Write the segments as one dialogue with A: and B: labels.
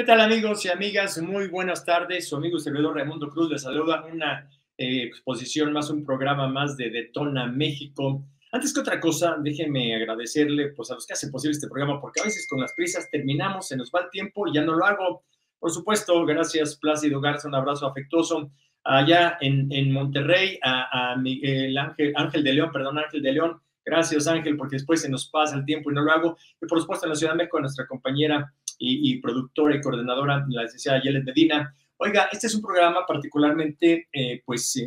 A: tal, amigos y amigas? Muy buenas tardes. Su amigo y servidor Raimundo Cruz les saluda una exposición más, un programa más de Detona México. Antes que otra cosa, déjenme agradecerle pues, a los que hacen posible este programa, porque a veces con las prisas terminamos, se nos va el tiempo y ya no lo hago. Por supuesto, gracias Plácido Garza, un abrazo afectuoso. Allá en Monterrey, a Miguel Ángel de León, Ángel de León. Gracias, Ángel, porque después se nos pasa el tiempo y no lo hago. Y por supuesto, en la Ciudad de México, a nuestra compañera y productora y coordinadora, la licenciada Yelet Medina. Oiga, este es un programa particularmente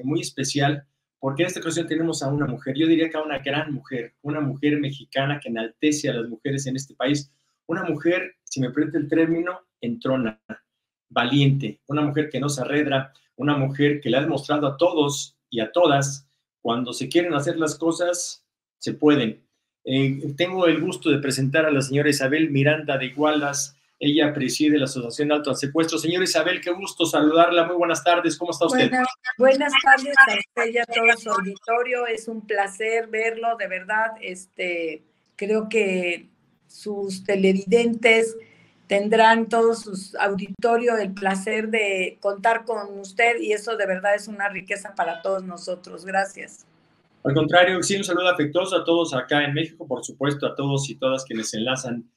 A: muy especial, porque en esta ocasión tenemos a una mujer, yo diría que a una mujer mexicana que enaltece a las mujeres en este país, una mujer, si me permite el término, entrona, valiente, una mujer que no se arredra, una mujer que le ha demostrado a todos y a todas, cuando se quieren hacer las cosas, se pueden. Tengo el gusto de presentar a la señora Isabel Miranda de Igualas. Ella preside la Asociación Alto al Secuestro. Señora Isabel, qué gusto saludarla. Muy buenas tardes. ¿Cómo está usted?
B: Buenas tardes a usted y a todo su auditorio. Es un placer verlo, de verdad. Creo que sus televidentes tendrán, todos sus auditorios, el placer de contar con usted, y eso de verdad es una riqueza para todos nosotros. Gracias.
A: Al contrario, sí, un saludo afectuoso a todos acá en México, por supuesto, a todos y todas quienes se enlazan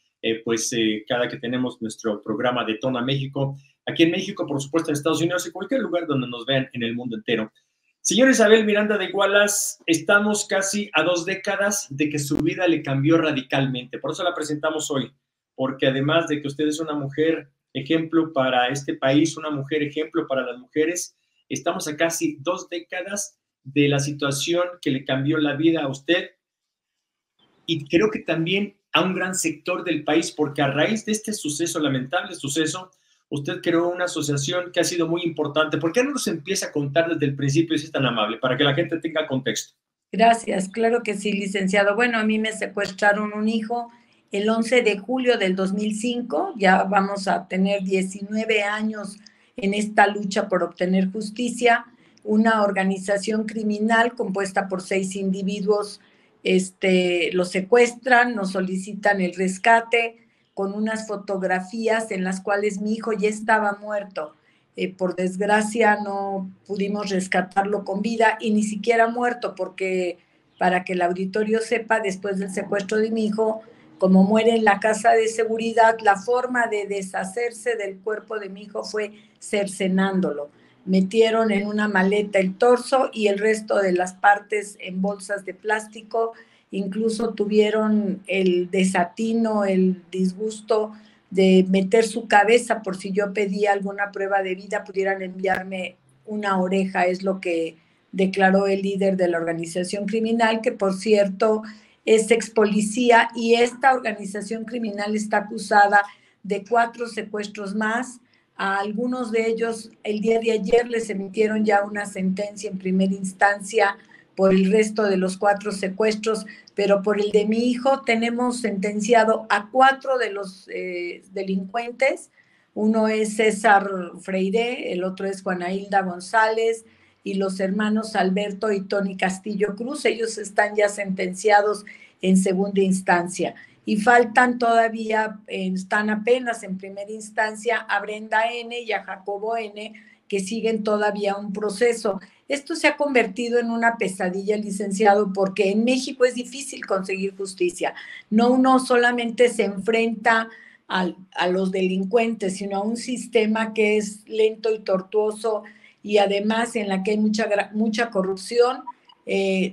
A: cada que tenemos nuestro programa de Detona México, aquí en México, por supuesto, en Estados Unidos y cualquier lugar donde nos vean en el mundo entero. Señora Isabel Miranda de Igualas, estamos casi a 2 décadas de que su vida le cambió radicalmente, por eso la presentamos hoy, porque además de que usted es una mujer ejemplo para este país, una mujer ejemplo para las mujeres, estamos a casi 2 décadas de la situación que le cambió la vida a usted y creo que también a un gran sector del país, porque a raíz de este suceso, lamentable suceso, usted creó una asociación que ha sido muy importante. ¿Por qué no nos empieza a contar desde el principio, si es tan amable, para que la gente tenga contexto?
B: Gracias, claro que sí, licenciado. Bueno, a mí me secuestraron un hijo el 11 de julio del 2005, ya vamos a tener 19 años en esta lucha por obtener justicia. Una organización criminal compuesta por 6 individuos lo secuestran, nos solicitan el rescate con unas fotografías en las cuales mi hijo ya estaba muerto. Por desgracia no pudimos rescatarlo con vida y ni siquiera muerto, porque para que el auditorio sepa, después del secuestro de mi hijo, como muere en la casa de seguridad, la forma de deshacerse del cuerpo de mi hijo fue cercenándolo. Metieron en una maleta el torso y el resto de las partes en bolsas de plástico. Incluso tuvieron el desatino, el disgusto de meter su cabeza por si yo pedía alguna prueba de vida, pudieran enviarme una oreja, es lo que declaró el líder de la organización criminal, que por cierto es ex policía, y esta organización criminal está acusada de 4 secuestros más. A algunos de ellos el día de ayer les emitieron ya una sentencia en primera instancia por el resto de los 4 secuestros, pero por el de mi hijo tenemos sentenciado a 4 de los delincuentes. Uno es César Freire, el otro es Juana Hilda González y los hermanos Alberto y Tony Castillo Cruz. Ellos están ya sentenciados en segunda instancia. Y faltan todavía, están apenas en primera instancia a Brenda N. y a Jacobo N., que siguen todavía un proceso. Esto se ha convertido en una pesadilla, licenciado, porque en México es difícil conseguir justicia. No uno solamente se enfrenta a los delincuentes, sino a un sistema que es lento y tortuoso y además en la que hay mucha corrupción.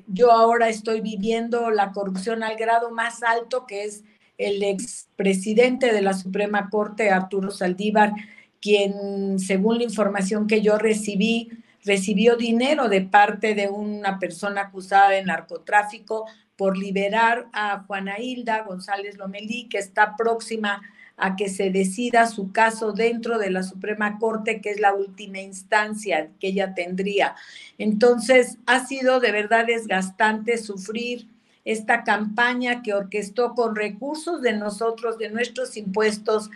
B: Yo ahora estoy viviendo la corrupción al grado más alto, que es el expresidente de la Suprema Corte, Arturo Saldívar, quien, según la información que yo recibí, recibió dinero de parte de una persona acusada de narcotráfico por liberar a Juana Hilda González Lomelí, que está próxima a que se decida su caso dentro de la Suprema Corte, que es la última instancia que ella tendría. Entonces, ha sido de verdad desgastante sufrir esta campaña que orquestó con recursos de nosotros, de nuestros impuestos,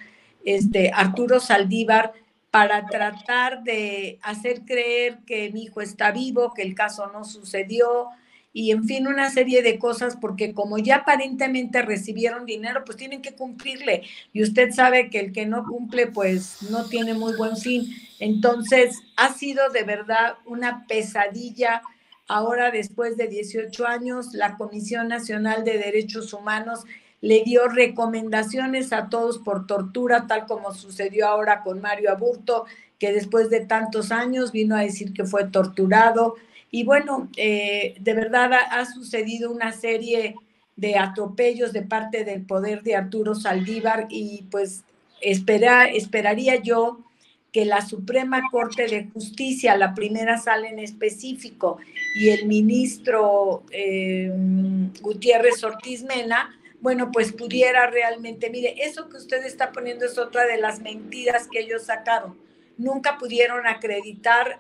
B: Arturo Saldívar, para tratar de hacer creer que mi hijo está vivo, que el caso no sucedió, y en fin, una serie de cosas, porque como ya aparentemente recibieron dinero, pues tienen que cumplirle. Y usted sabe que el que no cumple, pues no tiene muy buen fin. Entonces, ha sido de verdad una pesadilla. Ahora, después de 18 años, la Comisión Nacional de Derechos Humanos le dio recomendaciones a todos por tortura, tal como sucedió ahora con Mario Aburto, que después de tantos años vino a decir que fue torturado. Y bueno, de verdad ha sucedido una serie de atropellos de parte del poder de Arturo Saldívar y pues esperaría yo que la Suprema Corte de Justicia, la primera sala en específico, y el ministro Gutiérrez Ortiz Mena, bueno, pues pudiera realmente, mire, eso que usted está poniendo es otra de las mentiras que ellos sacaron. Nunca pudieron acreditar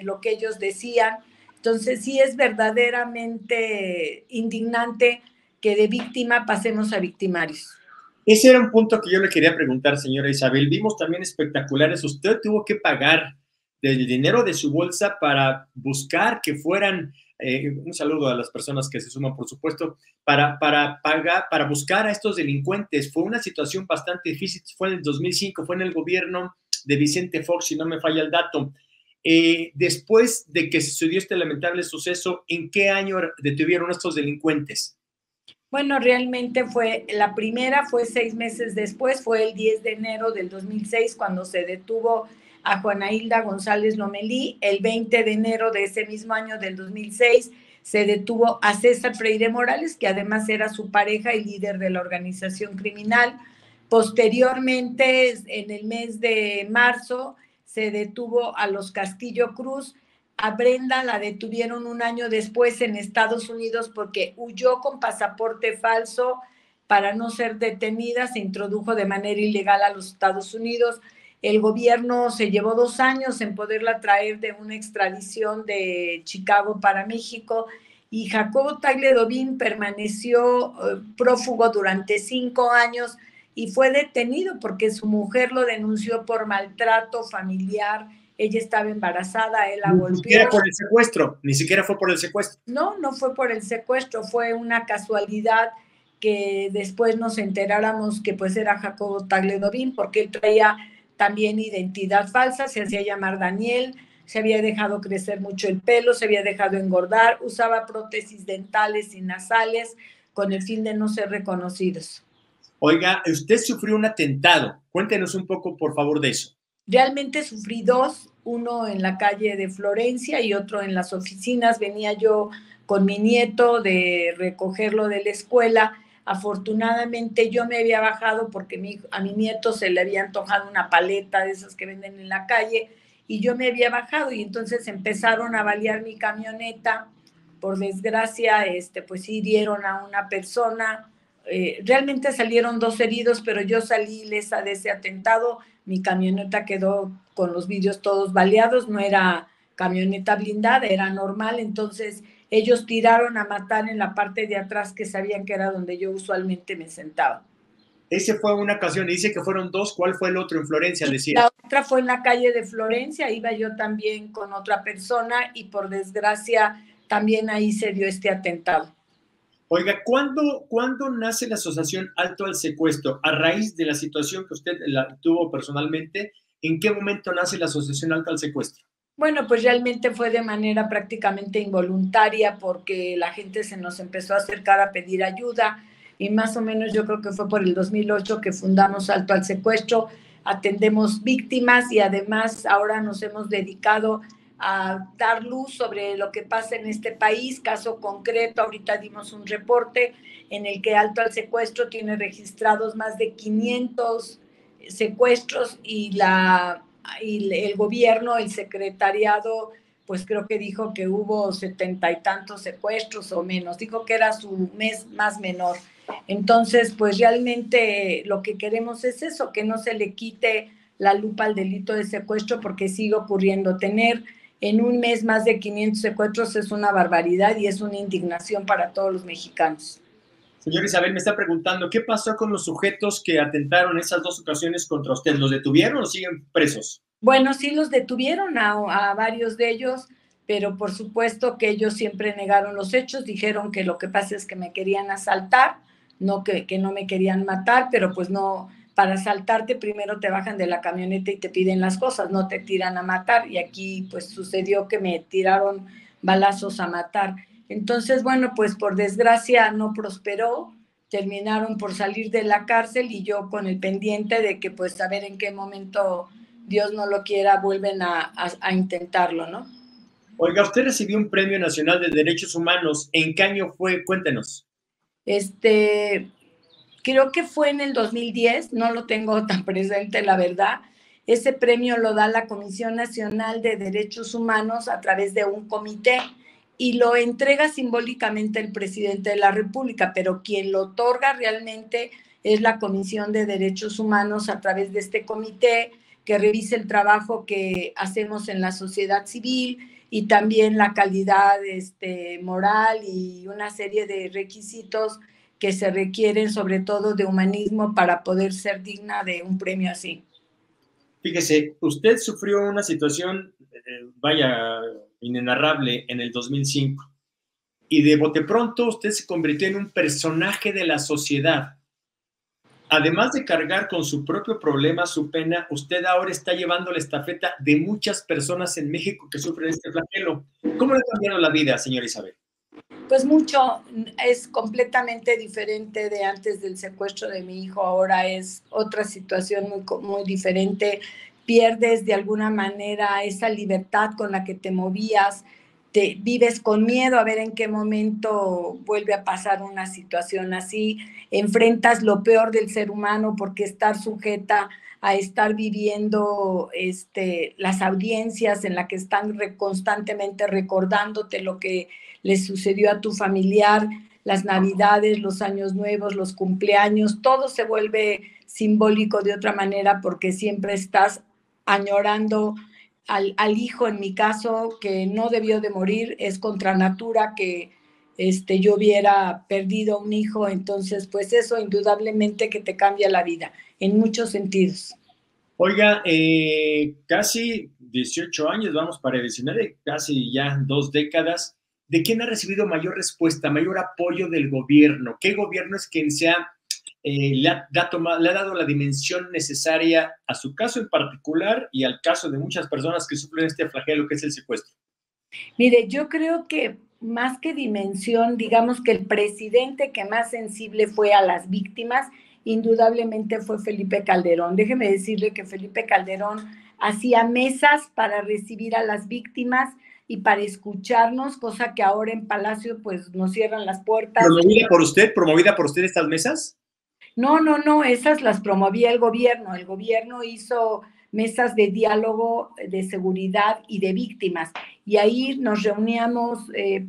B: lo que ellos decían. Entonces, sí es verdaderamente indignante que de víctima pasemos a victimarios.
A: Ese era un punto que yo le quería preguntar, señora Isabel. Vimos también espectaculares. Usted tuvo que pagar del dinero de su bolsa para buscar que fueran, un saludo a las personas que se suman, por supuesto, para pagar, para buscar a estos delincuentes. Fue una situación bastante difícil. Fue en el 2005, fue en el gobierno de Vicente Fox, si no me falla el dato. Después de que sucedió este lamentable suceso, ¿en qué año detuvieron a estos delincuentes?
B: Bueno, realmente la primera fue 6 meses después, fue el 10 de enero del 2006 cuando se detuvo a Juana Hilda González Lomelí. El 20 de enero de ese mismo año del 2006 se detuvo a César Freire Morales, que además era su pareja y líder de la organización criminal. Posteriormente, en el mes de marzo, se detuvo a los Castillo Cruz. A Brenda la detuvieron un año después en Estados Unidos porque huyó con pasaporte falso para no ser detenida, se introdujo de manera ilegal a los Estados Unidos. El gobierno se llevó 2 años en poderla traer de una extradición de Chicago para México y Jacobo Tagle Dobín permaneció prófugo durante 5 años y fue detenido porque su mujer lo denunció por maltrato familiar. Ella estaba embarazada, él la golpeó.
A: Ni siquiera por el secuestro, ni siquiera fue por el secuestro.
B: No, no fue por el secuestro, fue una casualidad que después nos enteráramos que pues era Jacobo Tagle Dobín, porque él traía también identidad falsa, se hacía llamar Daniel, se había dejado crecer mucho el pelo, se había dejado engordar, usaba prótesis dentales y nasales con el fin de no ser reconocidos.
A: Oiga, usted sufrió un atentado. Cuéntenos un poco, por favor, de eso.
B: Realmente sufrí 2, uno en la calle de Florencia y otro en las oficinas. Venía yo con mi nieto de recogerlo de la escuela. Afortunadamente yo me había bajado porque a mi nieto se le había antojado una paleta de esas que venden en la calle y yo me había bajado y entonces empezaron a balear mi camioneta. Por desgracia, pues sí hirieron a una persona. Realmente salieron 2 heridos, pero yo salí ilesa de ese atentado. Mi camioneta quedó con los vidrios todos baleados, no era camioneta blindada, era normal, entonces ellos tiraron a matar en la parte de atrás que sabían que era donde yo usualmente me sentaba.
A: Ese fue una ocasión, y dice que fueron 2, ¿cuál fue el otro en Florencia? Decía.
B: La otra fue en la calle de Florencia, iba yo también con otra persona y por desgracia también ahí se dio este atentado.
A: Oiga, ¿cuándo nace la asociación Alto al Secuestro? A raíz de la situación que usted tuvo personalmente, ¿en qué momento nace la asociación Alto al Secuestro?
B: Bueno, pues realmente fue de manera prácticamente involuntaria porque la gente se nos empezó a acercar a pedir ayuda y más o menos yo creo que fue por el 2008 que fundamos Alto al Secuestro, atendemos víctimas y además ahora nos hemos dedicado a dar luz sobre lo que pasa en este país. Caso concreto, ahorita dimos un reporte en el que Alto al Secuestro tiene registrados más de 500 secuestros y el gobierno, el secretariado, pues creo que dijo que hubo 70 y tantos secuestros o menos, dijo que era su mes más menor. Entonces, pues realmente lo que queremos es eso, que no se le quite la lupa al delito de secuestro porque sigue ocurriendo. Tener en un mes más de 500 secuestros es una barbaridad y es una indignación para todos los mexicanos.
A: Señor Isabel, me está preguntando, ¿qué pasó con los sujetos que atentaron esas 2 ocasiones contra usted? ¿Los detuvieron o siguen presos?
B: Bueno, sí los detuvieron a varios de ellos, pero por supuesto que ellos siempre negaron los hechos, dijeron que lo que pasa es que me querían asaltar, no que no me querían matar, pero pues no, para asaltarte primero te bajan de la camioneta y te piden las cosas, no te tiran a matar, y aquí pues sucedió que me tiraron balazos a matar. Entonces, bueno, pues por desgracia no prosperó, terminaron por salir de la cárcel y yo con el pendiente de que pues a ver en qué momento Dios no lo quiera vuelven a intentarlo, ¿no?
A: Oiga, usted recibió un Premio Nacional de Derechos Humanos. ¿En qué año fue? Cuéntenos.
B: Creo que fue en el 2010, no lo tengo tan presente, la verdad. Ese premio lo da la Comisión Nacional de Derechos Humanos a través de un comité y lo entrega simbólicamente el presidente de la República, pero quien lo otorga realmente es la Comisión de Derechos Humanos a través de este comité que revisa el trabajo que hacemos en la sociedad civil y también la calidad moral y una serie de requisitos que se requieren sobre todo de humanismo para poder ser digna de un premio así.
A: Fíjese, usted sufrió una situación, vaya, inenarrable en el 2005 y de bote pronto usted se convirtió en un personaje de la sociedad. Además de cargar con su propio problema, su pena, usted ahora está llevando la estafeta de muchas personas en México que sufren este flagelo. ¿Cómo le ha cambiado la vida, señora Isabel?
B: Pues mucho, es completamente diferente de antes del secuestro de mi hijo, ahora es otra situación muy diferente, pierdes de alguna manera esa libertad con la que te movías, te vives con miedo a ver en qué momento vuelve a pasar una situación así, enfrentas lo peor del ser humano porque estar sujeta a estar viviendo las audiencias en las que están constantemente recordándote lo que les sucedió a tu familiar, las navidades, los años nuevos, los cumpleaños, todo se vuelve simbólico de otra manera porque siempre estás añorando al hijo, en mi caso, que no debió de morir, es contra natura que yo hubiera perdido un hijo, entonces pues eso indudablemente que te cambia la vida en muchos sentidos.
A: Oiga, casi 18 años, vamos para 19, casi ya 2 décadas. ¿De quién ha recibido mayor respuesta, mayor apoyo del gobierno? ¿Qué gobierno es quien le ha dado la dimensión necesaria a su caso en particular y al caso de muchas personas que sufren este flagelo que es el secuestro?
B: Mire, yo creo que más que dimensión, digamos que el presidente que más sensible fue a las víctimas, indudablemente fue Felipe Calderón. Déjeme decirle que Felipe Calderón hacía mesas para recibir a las víctimas y para escucharnos, cosa que ahora en Palacio pues nos cierran las puertas.
A: ¿Promovida por usted estas mesas?
B: No, esas las promovía el gobierno. El gobierno hizo mesas de diálogo de seguridad y de víctimas. Y ahí nos reuníamos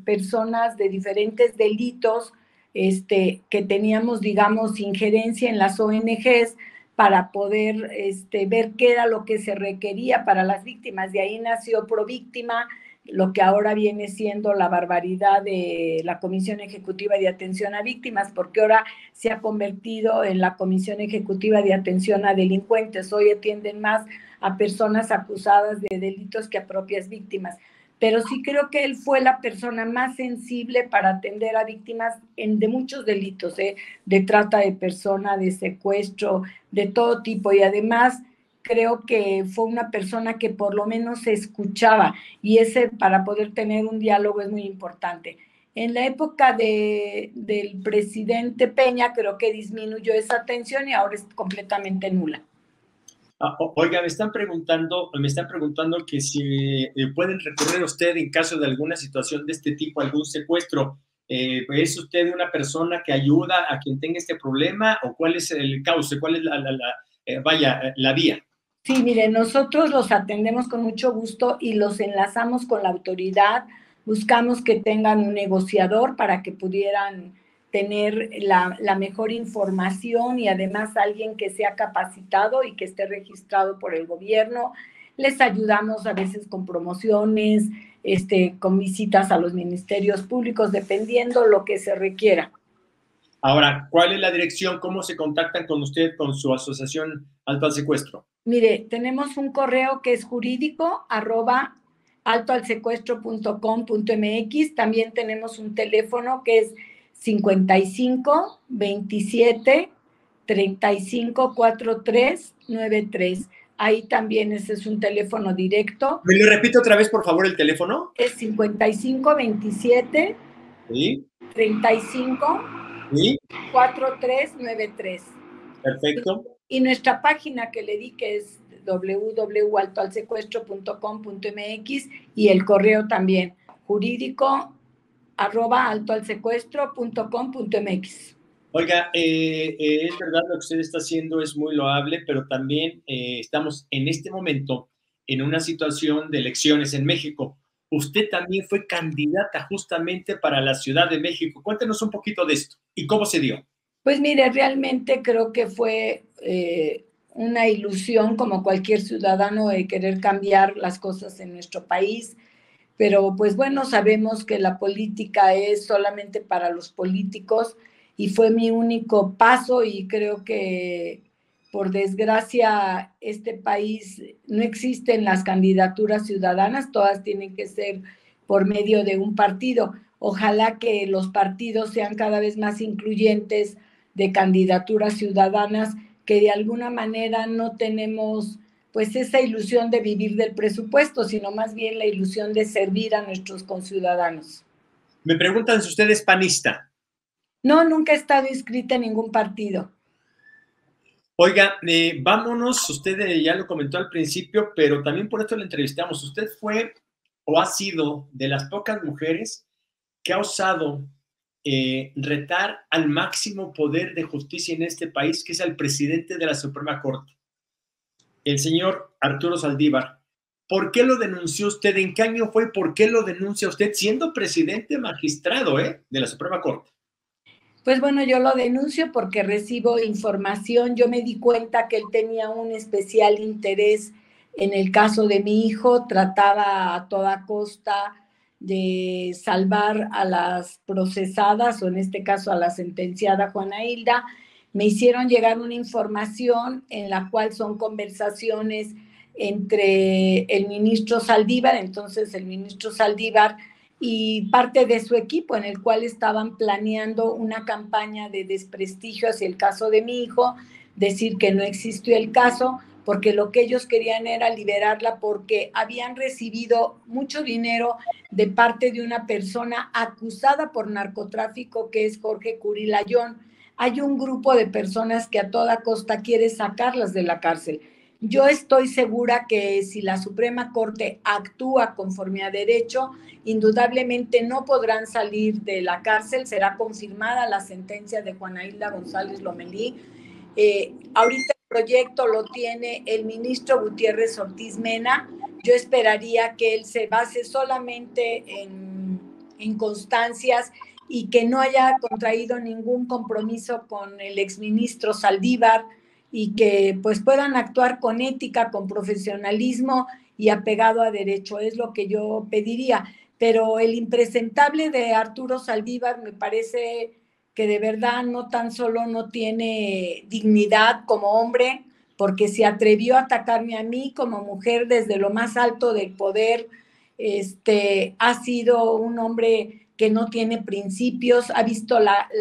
B: personas de diferentes delitos que teníamos, digamos, injerencia en las ONGs para poder ver qué era lo que se requería para las víctimas. De ahí nació Províctima, lo que ahora viene siendo la barbaridad de la Comisión Ejecutiva de Atención a Víctimas, porque ahora se ha convertido en la Comisión Ejecutiva de Atención a Delincuentes. Hoy atienden más a personas acusadas de delitos que a propias víctimas. Pero sí creo que él fue la persona más sensible para atender a víctimas de muchos delitos, de trata de persona, de secuestro, de todo tipo. Y además creo que fue una persona que por lo menos se escuchaba y ese para poder tener un diálogo es muy importante. En la época del presidente Peña creo que disminuyó esa atención y ahora es completamente nula.
A: Oiga, me están preguntando que si pueden recurrir a usted en caso de alguna situación de este tipo, algún secuestro. ¿Es usted una persona que ayuda a quien tenga este problema o cuál es el cauce, cuál es la vía?
B: Sí, mire, nosotros los atendemos con mucho gusto y los enlazamos con la autoridad, buscamos que tengan un negociador para que pudieran tener la mejor información y además alguien que sea capacitado y que esté registrado por el gobierno. Les ayudamos a veces con promociones, con visitas a los ministerios públicos, dependiendo lo que se requiera.
A: Ahora, ¿cuál es la dirección? ¿Cómo se contactan con usted, con su asociación Alto al Secuestro?
B: Mire, tenemos un correo que es jurídico altoalsecuestro.com.mx. También tenemos un teléfono que es 55 27 35 43 93. Ahí también ese es un teléfono directo.
A: ¿Me lo repite otra vez, por favor, el teléfono?
B: Es 55 27
A: Sí.
B: 35
A: Sí.
B: 4393.
A: Perfecto.
B: Y nuestra página que le di, que es www.altoalsecuestro.com.mx, y el correo también, jurídico@altoalsecuestro.com.mx.
A: Oiga, es verdad lo que usted está haciendo, es muy loable, pero también estamos en este momento en una situación de elecciones en México. Usted también fue candidata justamente para la Ciudad de México. Cuéntenos un poquito de esto y cómo se dio.
B: Pues mire, realmente creo que fue una ilusión como cualquier ciudadano de querer cambiar las cosas en nuestro país, pero pues bueno, sabemos que la política es solamente para los políticos y fue mi único paso, y creo que por desgracia este país no existen las candidaturas ciudadanas, todas tienen que ser por medio de un partido. Ojalá que los partidos sean cada vez más incluyentes de candidaturas ciudadanas, que de alguna manera no tenemos pues esa ilusión de vivir del presupuesto, sino más bien la ilusión de servir a nuestros conciudadanos.
A: Me preguntan si usted es panista.
B: No, nunca he estado inscrita en ningún partido.
A: Oiga, vámonos, usted ya lo comentó al principio, pero también por esto le entrevistamos. Usted fue o ha sido de las pocas mujeres que ha osado retar al máximo poder de justicia en este país, que es al presidente de la Suprema Corte, el señor Arturo Saldívar. ¿Por qué lo denunció usted? ¿En qué año fue? ¿Por qué lo denuncia usted siendo presidente magistrado de la Suprema Corte?
B: Pues bueno, yo lo denuncio porque recibo información. Yo me di cuenta que él tenía un especial interés en el caso de mi hijo, trataba a toda costa de salvar a las procesadas, o en este caso a la sentenciada Juana Hilda. Me hicieron llegar una información en la cual son conversaciones entre el ministro Saldívar, entonces el ministro Saldívar, y parte de su equipo, en el cual estaban planeando una campaña de desprestigio hacia el caso de mi hijo, decir que no existió el caso, porque lo que ellos querían era liberarla porque habían recibido mucho dinero de parte de una persona acusada por narcotráfico, que es Jorge Curilayón. Hay un grupo de personas que a toda costa quiere sacarlas de la cárcel. Yo estoy segura que si la Suprema Corte actúa conforme a derecho, indudablemente no podrán salir de la cárcel. Será confirmada la sentencia de Juana Hilda González Lomelí. Ahorita el proyecto lo tiene el ministro Gutiérrez Ortiz Mena. Yo esperaría que él se base solamente en constancias y que no haya contraído ningún compromiso con el exministro Saldívar, y que pues puedan actuar con ética, con profesionalismo y apegado a derecho. Es lo que yo pediría. Pero el impresentable de Arturo Saldívar me parece que de verdad no tan solo no tiene dignidad como hombre, porque se atrevió a atacarme a mí como mujer desde lo más alto del poder. Ha sido un hombre que no tiene principios, ha visto la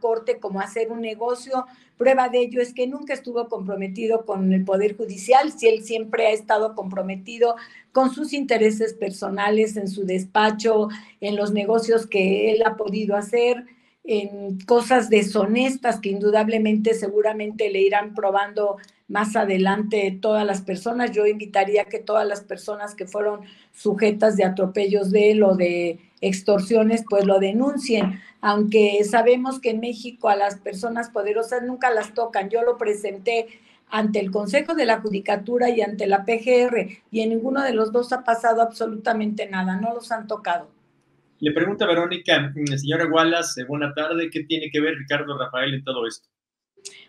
B: corte como hacer un negocio. Prueba de ello es que nunca estuvo comprometido con el Poder Judicial, si él siempre ha estado comprometido con sus intereses personales, en su despacho, en los negocios que él ha podido hacer, en cosas deshonestas que indudablemente seguramente le irán probando más adelante todas las personas. Yo invitaría a que todas las personas que fueron sujetas de atropellos de él o de extorsiones, pues lo denuncien, aunque sabemos que en México a las personas poderosas nunca las tocan. Yo lo presenté ante el Consejo de la Judicatura y ante la PGR, y en ninguno de los dos ha pasado absolutamente nada, no los han tocado.
A: Le pregunta Verónica, señora Wallace, buena tarde, ¿qué tiene que ver Ricardo Rafael en todo esto?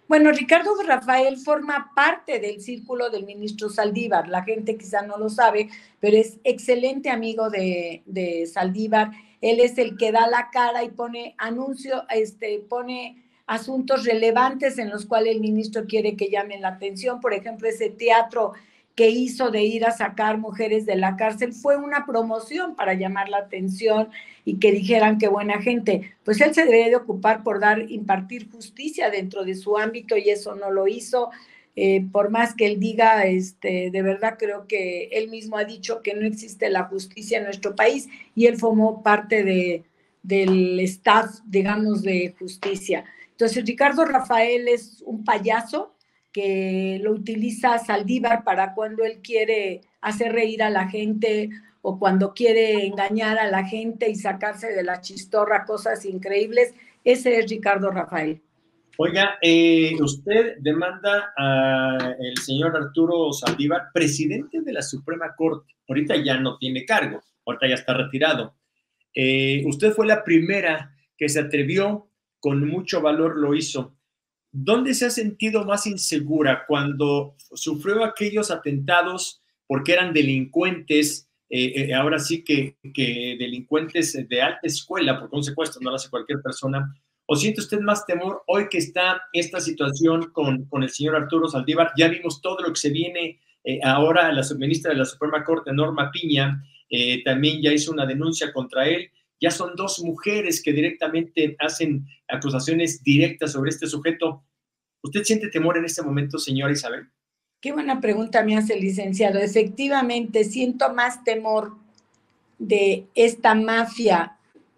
B: Bueno, Ricardo Rafael forma parte del círculo del ministro Saldívar. La gente quizá no lo sabe, pero es excelente amigo de Saldívar. Él es el que da la cara y pone anuncios, pone asuntos relevantes en los cuales el ministro quiere que llamen la atención. Por ejemplo, ese teatro que hizo de ir a sacar mujeres de la cárcel fue una promoción para llamar la atención y que dijeran qué buena gente. Pues él se debería de ocupar por impartir justicia dentro de su ámbito y eso no lo hizo. Por más que él diga, de verdad creo que él mismo ha dicho que no existe la justicia en nuestro país y él formó parte del staff, digamos, de justicia. Entonces, Ricardo Rafael es un payaso que lo utiliza Saldívar para cuando él quiere hacer reír a la gente o cuando quiere engañar a la gente y sacarse de la chistorra cosas increíbles. Ese es Ricardo Rafael.
A: Oiga, usted demanda al señor Arturo Saldívar, presidente de la Suprema Corte. Ahorita ya no tiene cargo, ahorita ya está retirado. Usted fue la primera que se atrevió, con mucho valor lo hizo. ¿Dónde se ha sentido más insegura? ¿Cuando sufrió aquellos atentados porque eran delincuentes, ahora sí que delincuentes de alta escuela, porque un secuestro no lo hace cualquier persona? ¿O siente usted más temor hoy que está esta situación con el señor Arturo Saldívar? Ya vimos todo lo que se viene ahora. La subministra de la Suprema Corte, Norma Piña, también ya hizo una denuncia contra él. Ya son 2 mujeres que directamente hacen acusaciones directas sobre este sujeto. ¿Usted siente temor en este momento, señora Isabel?
B: Qué buena pregunta me hace el licenciado. Efectivamente, siento más temor de esta mafia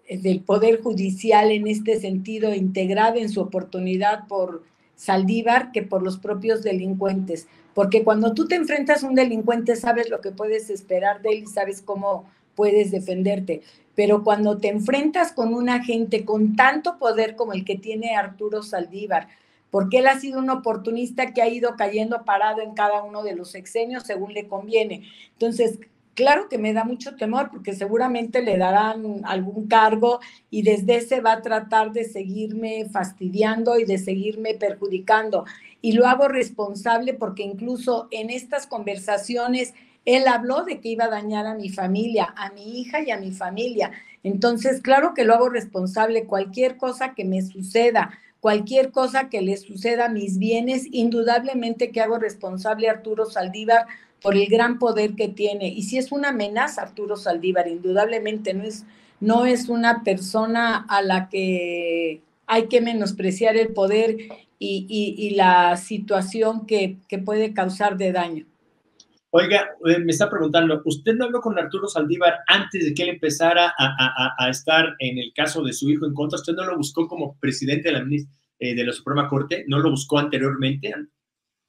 B: del Poder Judicial en este sentido, integrada en su oportunidad por Saldívar, que por los propios delincuentes. Porque cuando tú te enfrentas a un delincuente, sabes lo que puedes esperar de él y sabes cómo puedes defenderte. Pero cuando te enfrentas con un agente con tanto poder como el que tiene Arturo Saldívar, porque él ha sido un oportunista que ha ido cayendo parado en cada uno de los sexenios según le conviene. Entonces, claro que me da mucho temor porque seguramente le darán algún cargo y desde ese va a tratar de seguirme fastidiando y de seguirme perjudicando. Y lo hago responsable porque incluso en estas conversaciones él habló de que iba a dañar a mi familia, a mi hija y a mi familia. Entonces, claro que lo hago responsable. Cualquier cosa que me suceda, cualquier cosa que le suceda a mis bienes, indudablemente que hago responsable a Arturo Saldívar por el gran poder que tiene. Y si es una amenaza Arturo Saldívar, indudablemente no es una persona a la que hay que menospreciar el poder y la situación que puede causar de daño.
A: Oiga, me está preguntando, ¿usted no habló con Arturo Saldívar antes de que él empezara a estar en el caso de su hijo en contra? ¿Usted no lo buscó como presidente de la Suprema Corte? ¿No lo buscó anteriormente?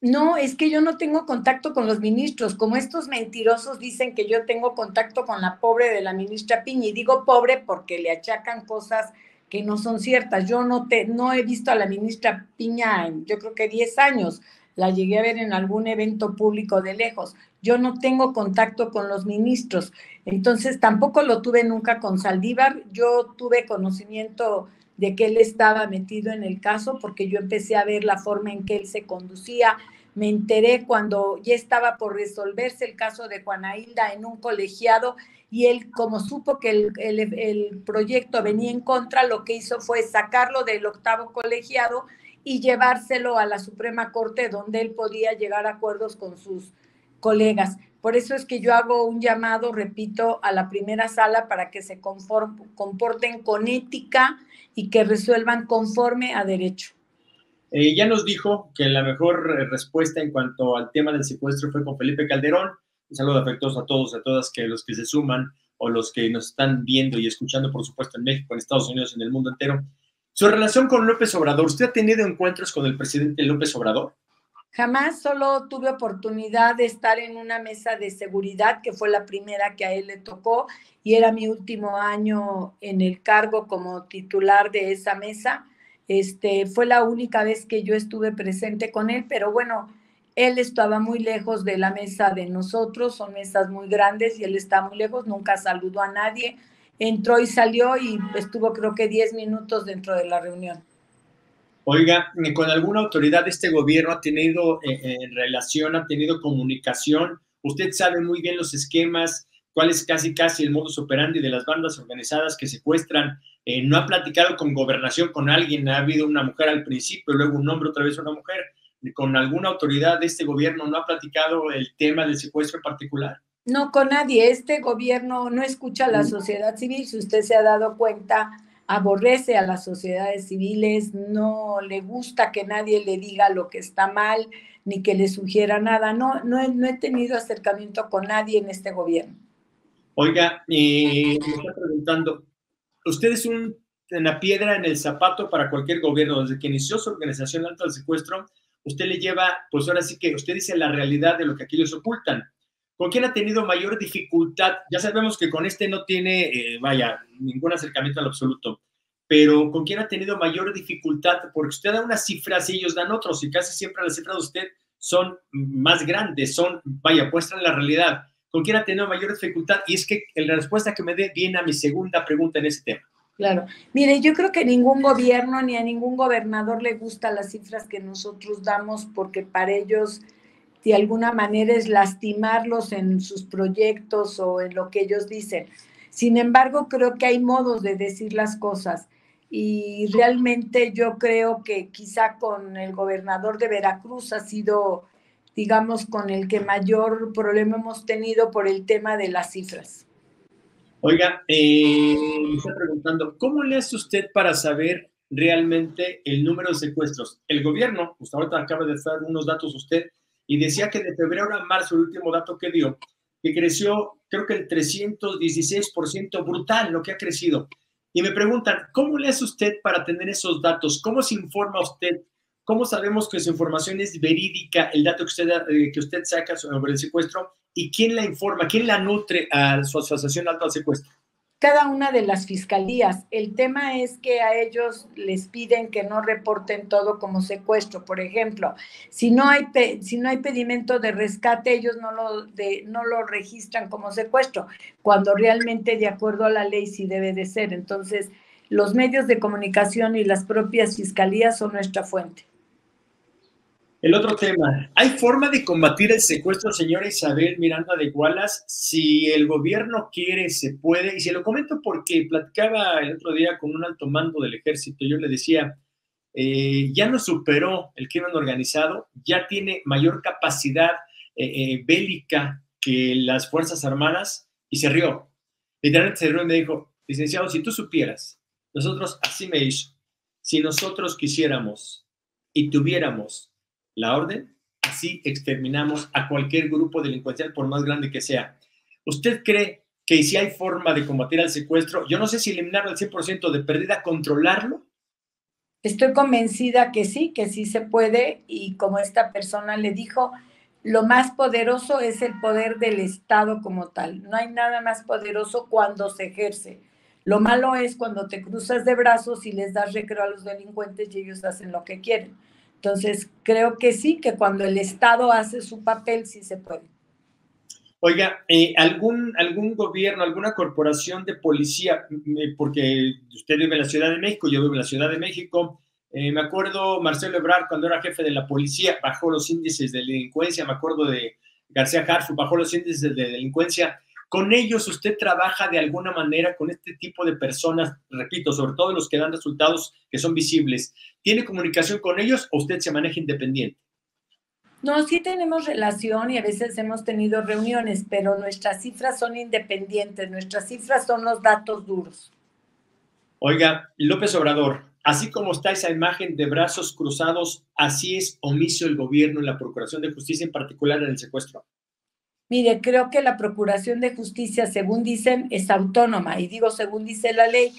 B: No, es que yo no tengo contacto con los ministros, como estos mentirosos dicen que yo tengo contacto con la pobre de la ministra Piña, y digo pobre porque le achacan cosas que no son ciertas. Yo no he visto a la ministra Piña en, yo creo que 10 años, la llegué a ver en algún evento público de lejos. Yo no tengo contacto con los ministros, entonces tampoco lo tuve nunca con Saldívar. Yo tuve conocimiento de que él estaba metido en el caso porque yo empecé a ver la forma en que él se conducía. Me enteré cuando ya estaba por resolverse el caso de Juana Hilda en un colegiado y él, como supo que el proyecto venía en contra, lo que hizo fue sacarlo del 8º colegiado y llevárselo a la Suprema Corte, donde él podía llegar a acuerdos con sus colegas. Por eso es que yo hago un llamado, repito, a la primera sala para que se comporten con ética y que resuelvan conforme a derecho.
A: Ya nos dijo que la mejor respuesta en cuanto al tema del secuestro fue con Felipe Calderón. Un saludo afectuoso a todos, a todas los que se suman o los que nos están viendo y escuchando, por supuesto, en México, en Estados Unidos, en el mundo entero. Su relación con López Obrador, ¿usted ha tenido encuentros con el presidente López Obrador?
B: Jamás, solo tuve oportunidad de estar en una mesa de seguridad, que fue la primera que a él le tocó, y era mi último año en el cargo como titular de esa mesa. Fue la única vez que yo estuve presente con él, pero bueno, él estaba muy lejos de la mesa de nosotros, son mesas muy grandes y él está muy lejos, nunca saludó a nadie, entró y salió y estuvo creo que 10 minutos dentro de la reunión.
A: Oiga, ¿con alguna autoridad de este gobierno ha tenido relación, ha tenido comunicación? Usted sabe muy bien los esquemas, cuál es casi el modus operandi de las bandas organizadas que secuestran. ¿No ha platicado con gobernación con alguien? Ha habido una mujer al principio, luego un hombre, otra vez una mujer. con alguna autoridad de este gobierno no ha platicado el tema del secuestro en particular?
B: No, con nadie. Este gobierno no escucha a la sociedad civil. Si usted se ha dado cuenta, aborrece a las sociedades civiles, no le gusta que nadie le diga lo que está mal, ni que le sugiera nada. No he tenido acercamiento con nadie en este gobierno.
A: Oiga, me está preguntando, usted es una piedra en el zapato para cualquier gobierno. Desde que inició su organización Alto al Secuestro, usted le lleva, pues ahora sí que usted dice la realidad de lo que aquellos ocultan. ¿Con quién ha tenido mayor dificultad? Ya sabemos que con este no tiene, ningún acercamiento al absoluto, pero ¿con quién ha tenido mayor dificultad? Porque usted da unas cifras y ellos dan otros, y casi siempre las cifras de usted son más grandes, muestran la realidad. ¿Con quién ha tenido mayor dificultad? Y es que la respuesta que me dé viene a mi segunda pregunta en ese tema.
B: Claro. Mire, yo creo que ningún gobierno ni a ningún gobernador le gustan las cifras que nosotros damos, porque para ellos de alguna manera es lastimarlos en sus proyectos o en lo que ellos dicen. Sin embargo, creo que hay modos de decir las cosas, y realmente yo creo que quizá con el gobernador de Veracruz ha sido, digamos, con el que mayor problema hemos tenido por el tema de las cifras.
A: Oiga, me está preguntando, ¿cómo le hace usted para saber realmente el número de secuestros? El gobierno, pues ahorita acaba de dar unos datos usted, y decía que de febrero a marzo, el último dato que dio, que creció, creo que el 316%, brutal lo que ha crecido. Y me preguntan, ¿cómo le hace usted para tener esos datos? ¿Cómo se informa usted? ¿Cómo sabemos que su información es verídica, el dato que usted saca sobre el secuestro? ¿Y quién la informa? ¿Quién la nutre a su asociación Alto al Secuestro?
B: Cada una de las fiscalías. El tema es que a ellos les piden que no reporten todo como secuestro. Por ejemplo, si no hay pedimento de rescate, ellos no lo registran como secuestro, cuando realmente de acuerdo a la ley sí debe de ser. Entonces, los medios de comunicación y las propias fiscalías son nuestra fuente.
A: El otro tema, ¿hay forma de combatir el secuestro, señora Isabel Miranda de Gualas? Si el gobierno quiere, se puede. Y se lo comento porque platicaba el otro día con un alto mando del ejército. Yo le decía, ya no superó el crimen organizado, ya tiene mayor capacidad bélica que las Fuerzas Armadas, y se rió. Literalmente se rió y me dijo, licenciado, si tú supieras, nosotros así me hizo, si nosotros quisiéramos y tuviéramos la orden, así exterminamos a cualquier grupo delincuencial, por más grande que sea. ¿Usted cree que si hay forma de combatir al secuestro, yo no sé si eliminarlo al 100% de pérdida, controlarlo?
B: Estoy convencida que sí se puede, y como esta persona le dijo, lo más poderoso es el poder del Estado como tal. No hay nada más poderoso cuando se ejerce. Lo malo es cuando te cruzas de brazos y les das recreo a los delincuentes y ellos hacen lo que quieren. Entonces, creo que sí, que cuando el Estado hace su papel, sí se puede.
A: Oiga, ¿algún gobierno, alguna corporación de policía, porque usted vive en la Ciudad de México, yo vivo en la Ciudad de México, me acuerdo Marcelo Ebrard cuando era jefe de la policía, bajó los índices de delincuencia, me acuerdo de García Harfuch, bajó los índices de delincuencia. ¿Con ellos usted trabaja de alguna manera con este tipo de personas, repito, sobre todo los que dan resultados que son visibles? ¿Tiene comunicación con ellos o usted se maneja independiente?
B: No, sí tenemos relación y a veces hemos tenido reuniones, pero nuestras cifras son independientes, nuestras cifras son los datos duros.
A: Oiga, López Obrador, así como está esa imagen de brazos cruzados, ¿así es omiso el gobierno en la Procuración de Justicia, en particular en el secuestro?
B: Mire, creo que la Procuración de Justicia, según dicen, es autónoma, y digo según dice la ley,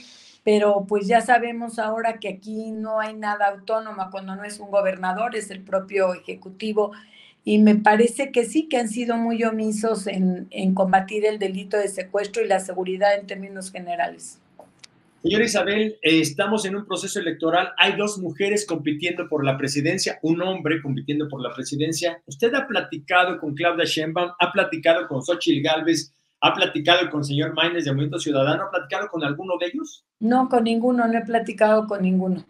B: pero pues ya sabemos ahora que aquí no hay nada autónoma cuando no es un gobernador, es el propio ejecutivo, y me parece que sí, que han sido muy omisos en combatir el delito de secuestro y la seguridad en términos generales.
A: Señora Isabel, estamos en un proceso electoral, hay dos mujeres compitiendo por la presidencia, un hombre compitiendo por la presidencia. ¿Usted ha platicado con Claudia Sheinbaum, ha platicado con Xóchitl Gálvez, ha platicado con el señor Maínez de Movimiento Ciudadano, ha platicado con alguno de ellos?
B: No, con ninguno, no he platicado con ninguno.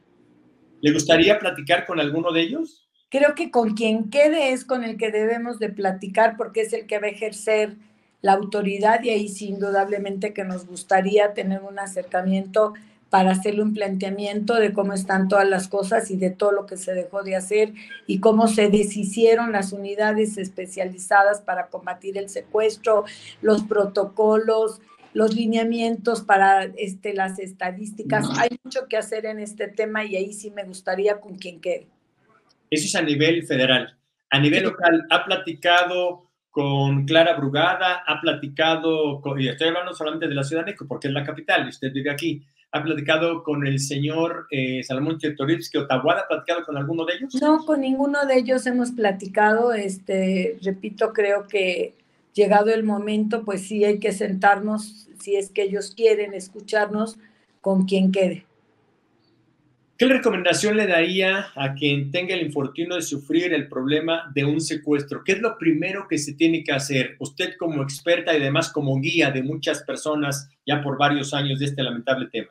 A: ¿Le gustaría platicar con alguno de ellos?
B: Creo que con quien quede es con el que debemos de platicar, porque es el que va a ejercer la autoridad, y ahí sí indudablemente que nos gustaría tener un acercamiento para hacerle un planteamiento de cómo están todas las cosas y de todo lo que se dejó de hacer y cómo se deshicieron las unidades especializadas para combatir el secuestro, los protocolos, los lineamientos para las estadísticas. Hay mucho que hacer en este tema y ahí sí me gustaría con quien quede.
A: Eso es a nivel federal. A nivel local, ¿ha platicado con Clara Brugada? ¿Ha platicado con, y estoy hablando solamente de la Ciudad de México, porque es la capital y usted vive aquí? ¿Ha platicado con el señor Salomón Chertorivsky o Taboada? ¿Ha platicado con alguno de ellos?
B: No, con ninguno de ellos hemos platicado. Repito, creo que llegado el momento, pues sí hay que sentarnos, si es que ellos quieren escucharnos, con quien quede.
A: ¿Qué recomendación le daría a quien tenga el infortunio de sufrir el problema de un secuestro? ¿Qué es lo primero que se tiene que hacer? Usted como experta y además como guía de muchas personas ya por varios años de este lamentable tema.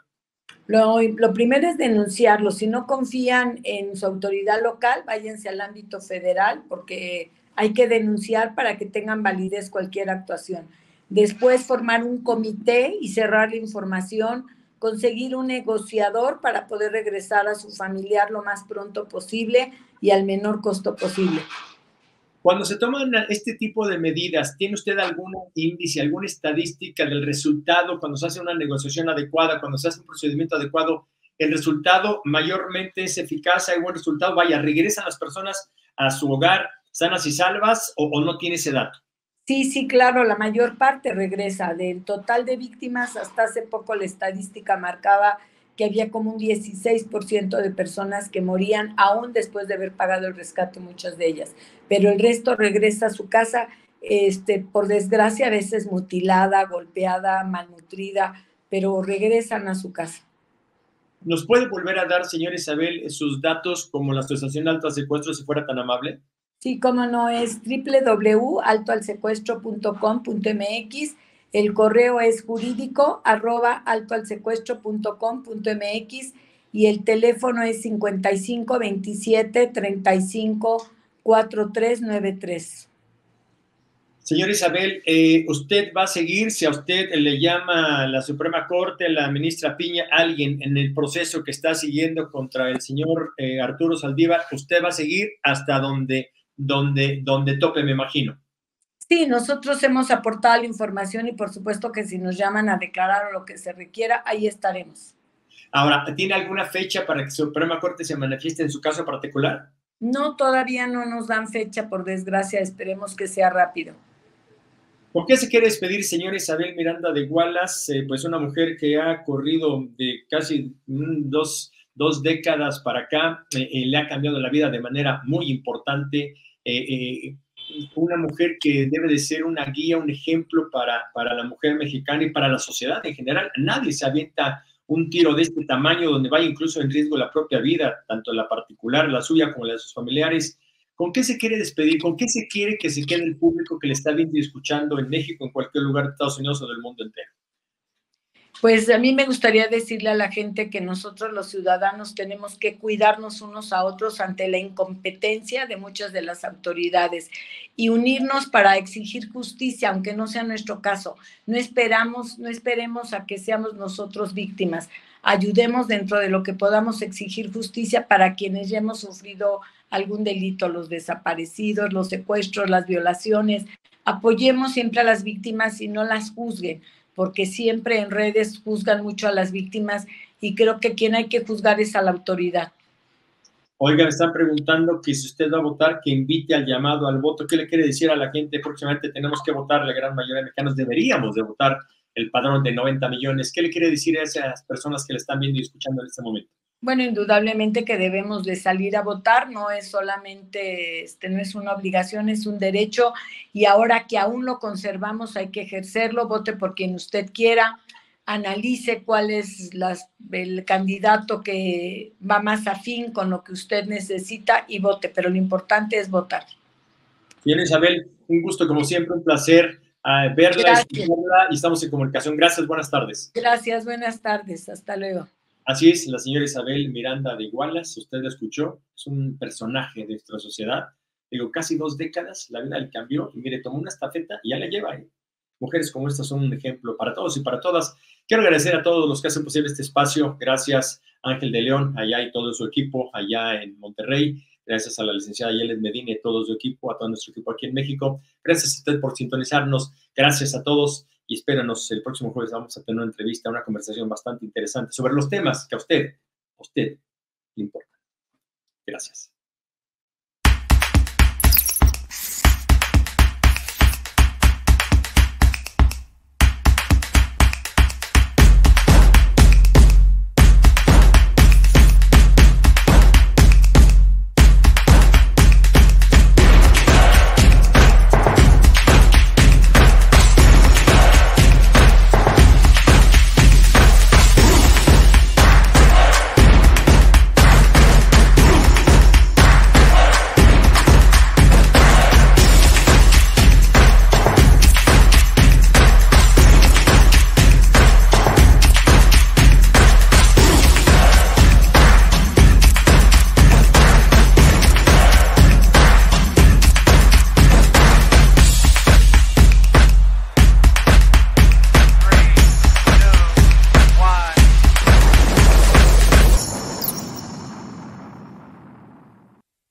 B: Lo primero es denunciarlo. Si no confían en su autoridad local, váyanse al ámbito federal, porque hay que denunciar para que tengan validez cualquier actuación. Después, formar un comité y cerrar la información, conseguir un negociador para poder regresar a su familiar lo más pronto posible y al menor costo posible.
A: Cuando se toman este tipo de medidas, ¿tiene usted algún índice, alguna estadística del resultado cuando se hace una negociación adecuada, cuando se hace un procedimiento adecuado? ¿El resultado mayormente es eficaz? ¿Hay buen resultado? Vaya, ¿regresan las personas a su hogar sanas y salvas o no tiene ese dato?
B: Sí, claro, la mayor parte regresa. Del total de víctimas, hasta hace poco la estadística marcaba que había como un 16% de personas que morían aún después de haber pagado el rescate, muchas de ellas. Pero el resto regresa a su casa, por desgracia, a veces mutilada, golpeada, malnutrida, pero regresan a su casa.
A: ¿Nos puede volver a dar, señor Isabel, sus datos como la Asociación Alto a Secuestro, si fuera tan amable?
B: Sí, cómo no, es www.altoalsecuestro.com.mx. El correo es jurídico@altoalsecuestro.com.mx y el teléfono es 55 27 35 4393.
A: Señor Isabel, ¿usted va a seguir, si a usted le llama la Suprema Corte, la ministra Piña, alguien en el proceso que está siguiendo contra el señor Arturo Saldívar, usted va a seguir hasta donde tope, me imagino?
B: Sí, nosotros hemos aportado la información y por supuesto que si nos llaman a declarar o lo que se requiera, ahí estaremos.
A: Ahora, ¿tiene alguna fecha para que Suprema Corte se manifieste en su caso particular?
B: No, todavía no nos dan fecha, por desgracia, esperemos que sea rápido.
A: ¿Por qué se quiere despedir, señora Isabel Miranda de Wallace? Pues una mujer que ha corrido de casi dos décadas para acá, le ha cambiado la vida de manera muy importante. Una mujer que debe de ser una guía, un ejemplo para la mujer mexicana y para la sociedad en general. Nadie se avienta un tiro de este tamaño donde vaya incluso en riesgo la propia vida, tanto la particular, la suya, como la de sus familiares. ¿Con qué se quiere despedir? ¿Con qué se quiere que se quede el público que le está viendo y escuchando en México, en cualquier lugar de Estados Unidos o del mundo entero?
B: Pues a mí me gustaría decirle a la gente que nosotros los ciudadanos tenemos que cuidarnos unos a otros ante la incompetencia de muchas de las autoridades y unirnos para exigir justicia, aunque no sea nuestro caso. No esperemos a que seamos nosotros víctimas. Ayudemos dentro de lo que podamos exigir justicia para quienes ya hemos sufrido algún delito, los desaparecidos, los secuestros, las violaciones. Apoyemos siempre a las víctimas y no las juzguen, porque siempre en redes juzgan mucho a las víctimas y creo que quien hay que juzgar es a la autoridad.
A: Oiga, me están preguntando que si usted va a votar, que invite al llamado al voto. ¿Qué le quiere decir a la gente? Próximamente tenemos que votar, la gran mayoría de mexicanos deberíamos de votar el padrón de 90 millones. ¿Qué le quiere decir a esas personas que le están viendo y escuchando en este momento?
B: Bueno, indudablemente que debemos de salir a votar, no es solamente, no es una obligación, es un derecho, y ahora que aún lo conservamos hay que ejercerlo. Vote por quien usted quiera, analice cuál es el candidato que va más afín con lo que usted necesita y vote, pero lo importante es votar.
A: Bien, Isabel, un gusto como siempre, un placer verla, escucharla y estamos en comunicación. Gracias, buenas tardes.
B: Gracias, buenas tardes, hasta luego.
A: Así es, la señora Isabel Miranda de Wallace, usted la escuchó, es un personaje de nuestra sociedad. Digo, casi 2 décadas, la vida le cambió y mire, tomó una estafeta y ya la lleva, ¿eh? mujeres como estas son un ejemplo para todos y para todas. Quiero agradecer a todos los que hacen posible este espacio. Gracias, Ángel de León, allá y todo su equipo, allá en Monterrey. Gracias a la licenciada Yelet Medina y todo su equipo, a todo nuestro equipo aquí en México. Gracias a usted por sintonizarnos. Gracias a todos y espéranos el próximo jueves. Vamos a tener una entrevista, una conversación bastante interesante sobre los temas que a usted le importan. Gracias.